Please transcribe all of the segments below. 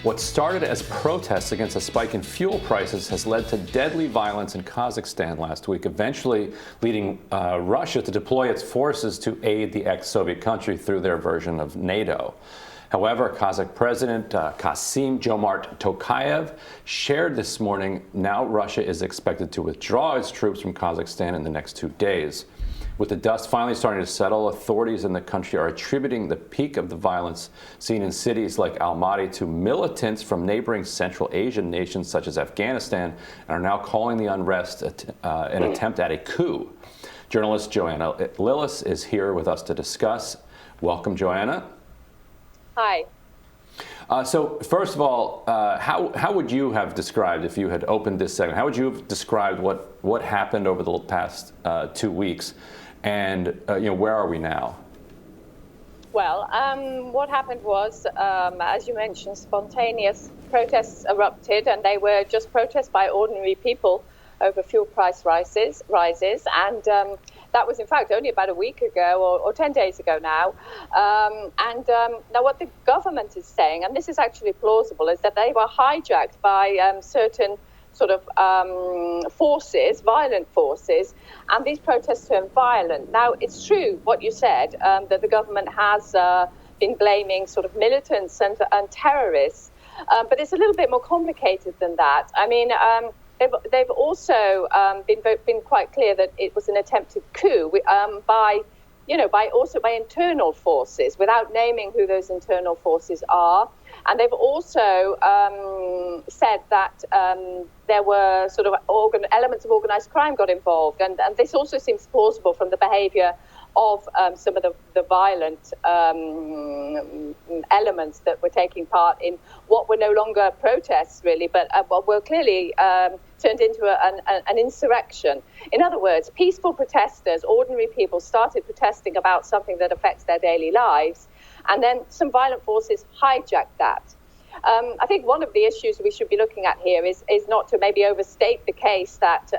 What started as protests against a spike in fuel prices has led to deadly violence in Kazakhstan last week, eventually leading Russia to deploy its forces to aid the ex-Soviet country through their version of NATO. However, Kazakh President Kassym-Jomart Tokayev shared this morning now Russia is expected to withdraw its troops from Kazakhstan in the next 2 days. With the dust finally starting to settle, authorities in the country are attributing the peak of the violence seen in cities like Almaty to militants from neighboring Central Asian nations such as Afghanistan, and are now calling the unrest an attempt at a coup. Journalist Joanna Lillis is here with us to discuss. Welcome, Joanna. Hi. So first of all, how would you have described, if you had opened this segment, how would you have described what happened over the past 2 weeks, and where are we now? Well, what happened was, as you mentioned, spontaneous protests erupted, and they were just protests by ordinary people over fuel price rises, and that was in fact only about a week ago or 10 days ago now. Now what the government is saying, and this is actually plausible, is that they were hijacked by certain sort of forces, violent forces, and these protests turned violent. Now, it's true what you said, that the government has been blaming sort of militants and terrorists, but it's a little bit more complicated than that. I mean, they've also been quite clear that it was an attempted coup by internal forces, without naming who those internal forces are. And they've also said that there were sort of elements of organized crime got involved. And this also seems plausible from the behavior of some of the violent elements that were taking part in what were no longer protests, really, but were clearly turned into an insurrection. In other words, peaceful protesters, ordinary people, started protesting about something that affects their daily lives, and then some violent forces hijacked that. I think one of the issues we should be looking at here is not to maybe overstate the case that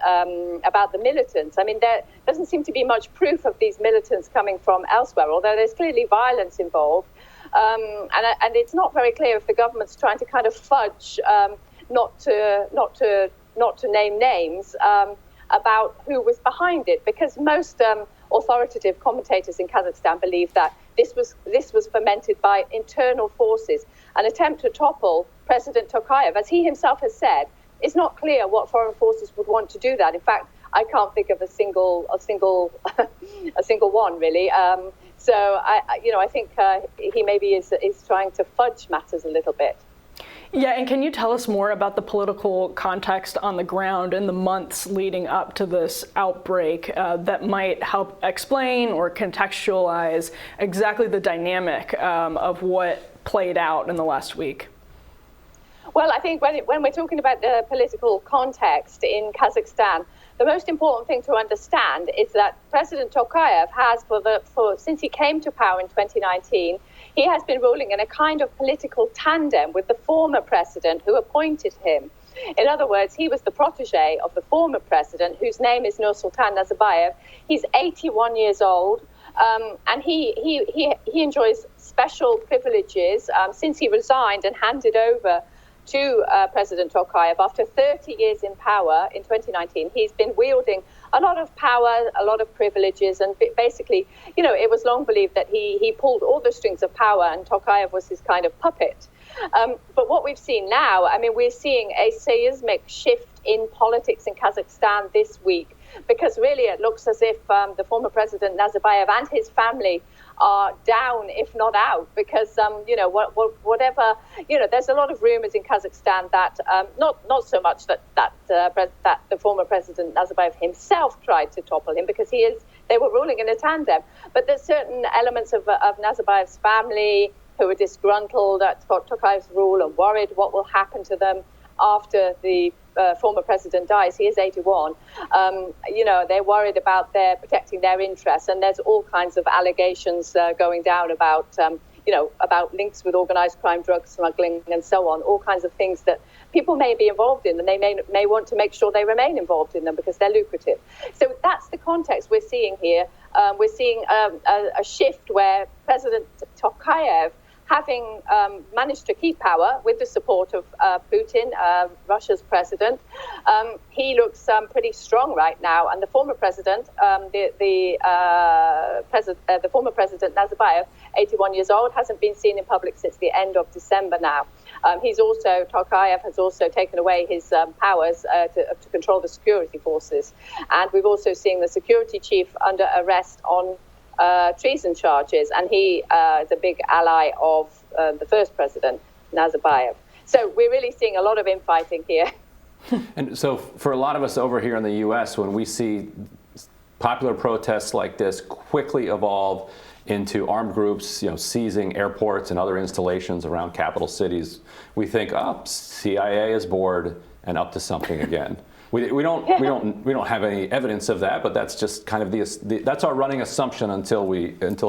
about the militants. I mean, there doesn't seem to be much proof of these militants coming from elsewhere, although there's clearly violence involved. And it's not very clear if the government's trying to kind of fudge, not to name names, about who was behind it, because most authoritative commentators in Kazakhstan believe that this was fomented by internal forces, an attempt to topple President Tokayev. As he himself has said, it's not clear what foreign forces would want to do that. In fact, I can't think of a single one, really. So I think he maybe is trying to fudge matters a little bit. Yeah, and can you tell us more about the political context on the ground in the months leading up to this outbreak that might help explain or contextualize exactly the dynamic of what played out in the last week? Well, I think when we're talking about the political context in Kazakhstan, the most important thing to understand is that President Tokayev has, since he came to power in 2019, he has been ruling in a kind of political tandem with the former president who appointed him. In other words, he was the protege of the former president, whose name is Nursultan Nazarbayev. He's 81 years old, and he enjoys special privileges since he resigned and handed over to President Tokayev after 30 years in power in 2019. He's been wielding a lot of power, a lot of privileges, and basically, it was long believed that he pulled all the strings of power and Tokayev was his kind of puppet. But what we've seen now, I mean, we're seeing a seismic shift in politics in Kazakhstan this week, because really it looks as if the former President Nazarbayev and his family are down, if not out, because whatever, there's a lot of rumors in Kazakhstan that not so much that the former President Nazarbayev himself tried to topple him, because they were ruling in a tandem, but there's certain elements of Nazarbayev's family who are disgruntled at Tokayev's rule and worried what will happen to them after the former president dies. He is 81. They're worried about protecting their interests, and there's all kinds of allegations going down about links with organized crime, drug smuggling, and so on. All kinds of things that people may be involved in, and they may want to make sure they remain involved in them because they're lucrative. So that's the context we're seeing here. We're seeing a shift where President Tokayev having managed to keep power with the support of Putin, Russia's president, he looks pretty strong right now. And the former president, the former president Nazarbayev, 81 years old, hasn't been seen in public since the end of December now. Tokayev has also taken away his powers to control the security forces. And we've also seen the security chief under arrest on treason charges, and he is a big ally of the first president, Nazarbayev. So we're really seeing a lot of infighting here. And so for a lot of us over here in the U.S., when we see popular protests like this quickly evolve into armed groups, seizing airports and other installations around capital cities, we think, CIA is bored and up to something again. We don't have any evidence of that, but that's just kind of that's our running assumption until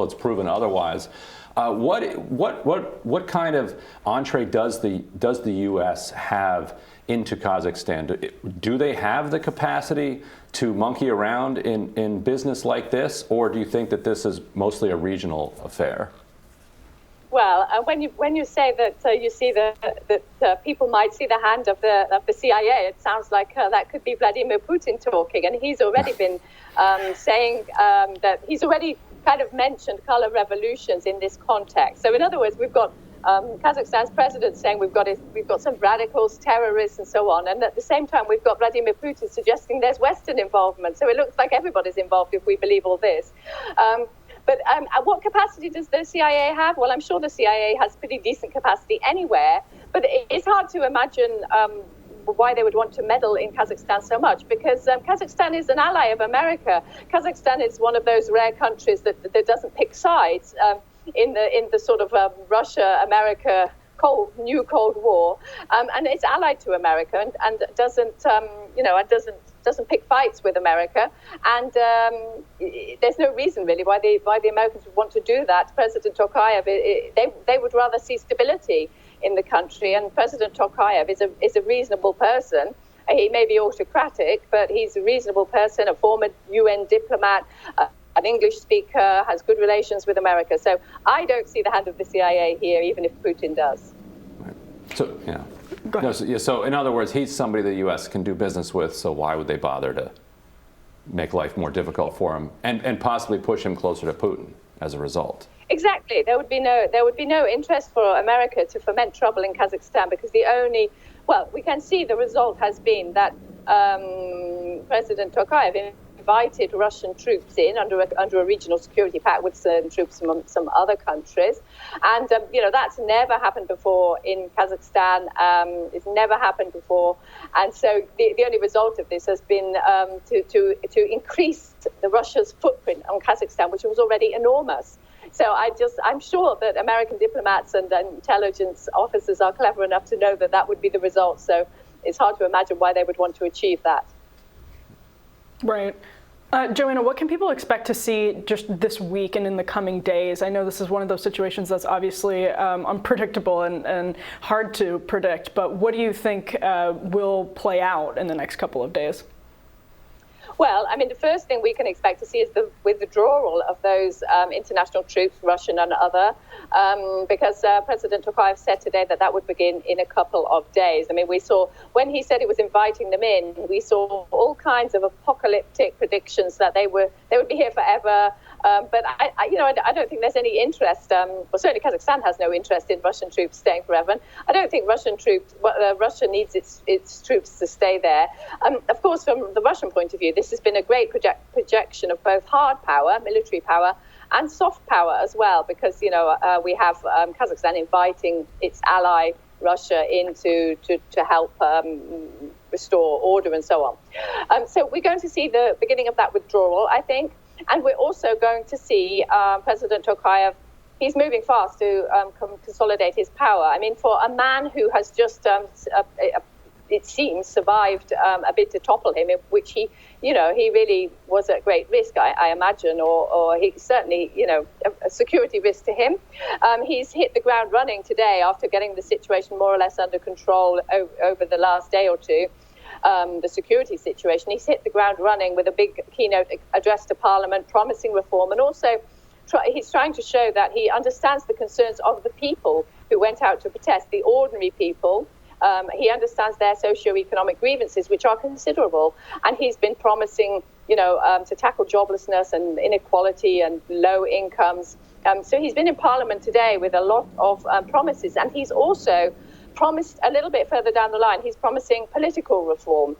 it's proven otherwise. What kind of entree does the U.S. have into Kazakhstan? Do they have the capacity to monkey around in business like this, or do you think that this is mostly a regional affair? Well, when you say that you see that people might see the hand of the CIA, it sounds like that could be Vladimir Putin talking, and he's already been saying that he's already kind of mentioned color revolutions in this context. So in other words, we've got Kazakhstan's president saying we've got some radicals, terrorists, and so on, and at the same time we've got Vladimir Putin suggesting there's Western involvement. So it looks like everybody's involved if we believe all this. But what capacity does the CIA have? Well, I'm sure the CIA has pretty decent capacity anywhere, but it's hard to imagine why they would want to meddle in Kazakhstan so much, because Kazakhstan is an ally of America. Kazakhstan is one of those rare countries that doesn't pick sides in the sort of Russia-America new Cold War, and it's allied to America and doesn't pick fights with America, and there's no reason really why the Americans would want to do that. President Tokayev, they would rather see stability in the country, and President Tokayev is a reasonable person. He may be autocratic, but he's a reasonable person, a former UN diplomat, an English speaker, has good relations with America. So I don't see the hand of the CIA here, even if Putin does. Right. So, yeah. So in other words, he's somebody the U.S. can do business with, so why would they bother to make life more difficult for him and possibly push him closer to Putin as a result? Exactly. There would be no interest for America to foment trouble in Kazakhstan, because we can see the result has been that President Tokayev invited Russian troops in under a regional security pact with certain troops from some other countries, and that's never happened before in Kazakhstan. It's never happened before, and so the only result of this has been to increase Russia's footprint on Kazakhstan, which was already enormous. So I'm sure that American diplomats and intelligence officers are clever enough to know that would be the result. So it's hard to imagine why they would want to achieve that. Right. Joanna, what can people expect to see just this week and in the coming days? I know this is one of those situations that's obviously unpredictable and hard to predict, but what do you think will play out in the next couple of days? Well, I mean, the first thing we can expect to see is the withdrawal of those international troops, Russian and other, because President Tokayev said today that would begin in a couple of days. I mean, we saw, when he said he was inviting them in, we saw all kinds of apocalyptic predictions that they would be here forever. But I don't think there's any interest. Well, certainly Kazakhstan has no interest in Russian troops staying forever. And I don't think Russia needs its troops to stay there. Of course, from the Russian point of view, this has been a great projection of both hard power, military power, and soft power as well, because we have Kazakhstan inviting its ally Russia in to help restore order and so on. So we're going to see the beginning of that withdrawal, I think. And we're also going to see President Tokayev, he's moving fast to consolidate his power. I mean, for a man who has just, it seems, survived a bid to topple him, in which he really was at great risk, I imagine, or he certainly, a security risk to him. He's hit the ground running today after getting the situation more or less under control over the last day or two. The security situation. He's hit the ground running with a big keynote address to Parliament, promising reform, and also he's trying to show that he understands the concerns of the people who went out to protest, the ordinary people. He understands their socio-economic grievances, which are considerable, and he's been promising, to tackle joblessness and inequality and low incomes. So he's been in Parliament today with a lot of promises, and he's also promised a little bit further down the line, he's promising political reform,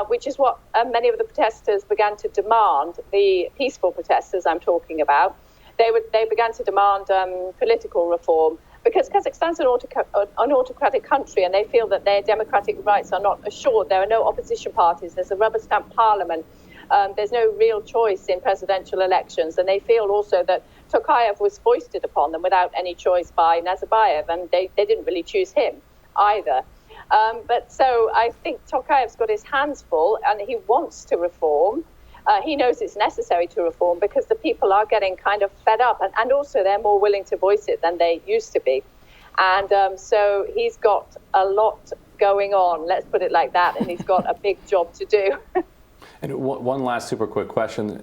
which is what many of the protesters began to demand, the peaceful protesters I'm talking about. They began to demand political reform because Kazakhstan's an autocratic country, and they feel that their democratic rights are not assured. There are no opposition parties. There's a rubber stamp parliament. There's no real choice in presidential elections, and they feel also that Tokayev was foisted upon them without any choice by Nazarbayev, and they didn't really choose him either. But so I think Tokayev's got his hands full, and he wants to reform. He knows it's necessary to reform because the people are getting kind of fed up, and also they're more willing to voice it than they used to be. And so he's got a lot going on, let's put it like that, and he's got a big job to do. And one last super quick question.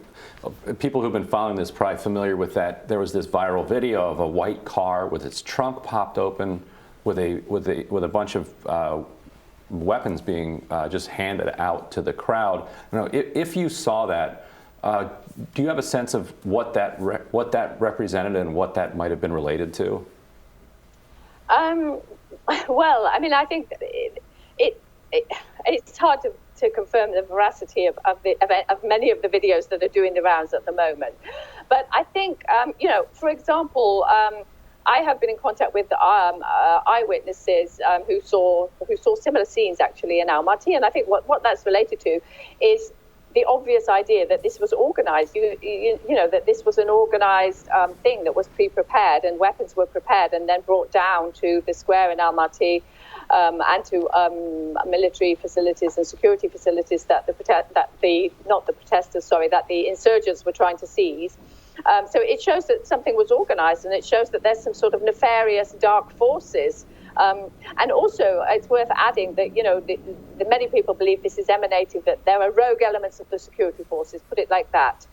People who've been following this are probably familiar with that. There was this viral video of a white car with its trunk popped open with a bunch of weapons being just handed out to the crowd. If you saw that, do you have a sense of what that represented and what that might have been related to? Well, I mean, I think it's hard to confirm the veracity of many of the videos that are doing the rounds at the moment. But I think, for example, I have been in contact with eyewitnesses who saw similar scenes actually in Almaty, and I think what that's related to is the obvious idea that this was organized. That this was an organized thing that was pre-prepared, and weapons were prepared and then brought down to the square in Almaty and to military facilities and security facilities that the insurgents were trying to seize. So it shows that something was organized, and it shows that there's some sort of nefarious dark forces. And also, it's worth adding that, the many people believe this is emanating, that there are rogue elements of the security forces, put it like that.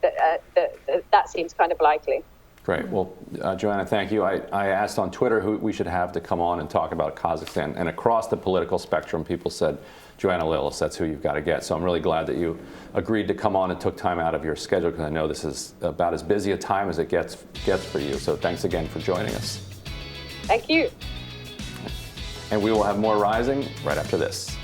That seems kind of likely. Great. Well, Joanna, thank you. I asked on Twitter who we should have to come on and talk about Kazakhstan, and across the political spectrum, people said, Joanna Lillis, that's who you've got to get. So I'm really glad that you agreed to come on and took time out of your schedule, because I know this is about as busy a time as it gets for you. So thanks again for joining us. Thank you. And we will have more Rising right after this.